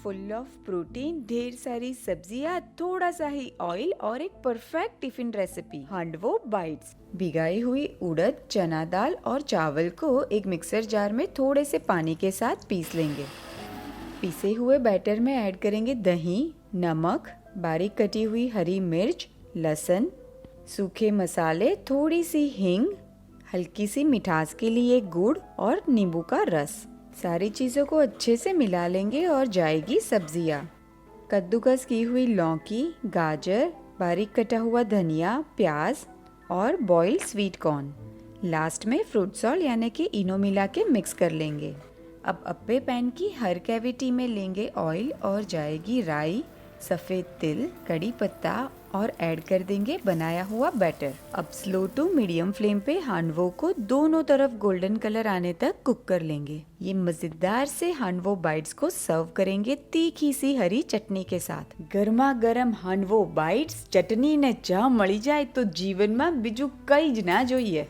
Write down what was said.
Full of protein, ढेर सारी सब्जियां, थोड़ा सा ही ऑयल और एक perfect tiffin recipe, handvo bytes. भिगाई हुई उड़द, चना दाल और चावल को एक मिक्सर जार में थोड़े से पानी के साथ पीस लेंगे। पीसे हुए बैटर में ऐड करेंगे दही, नमक, बारीक कटी हुई हरी मिर्च, लहसुन, सूखे मसाले, थोड़ी सी हींग, हल्की सी मिठास के लिए गुड़ और नींबू का रस। सारी चीज़ों को अच्छे से मिला लेंगे और जाएगी सब्जियाँ। कद्दूकस की हुई लौकी, गाजर, बारीक कटा हुआ धनिया, प्याज और बॉइल्ड स्वीट कॉर्न। लास्ट में फ्रूट सॉल्ट यानी कि इनो मिला के मिक्स कर लेंगे। अब अप्पे पैन की हर कैविटी में लेंगे ऑयल और जाएगी राई, सफ़ेद तिल, कड़ी पत्ता और ऐड कर देंगे बनाया हुआ बैटर। अब स्लो टू मीडियम फ्लेम पे हांडवो को दोनों तरफ गोल्डन कलर आने तक कुक कर लेंगे। ये मजेदार से हांडवो बाइट्स को सर्व करेंगे तीखी सी हरी चटनी के साथ। गर्मा गरम हांडवो बाइट्स चटनी ने चा मળી જાય તો જીવનમાં બીજું કઈ જ ના જોઈએ।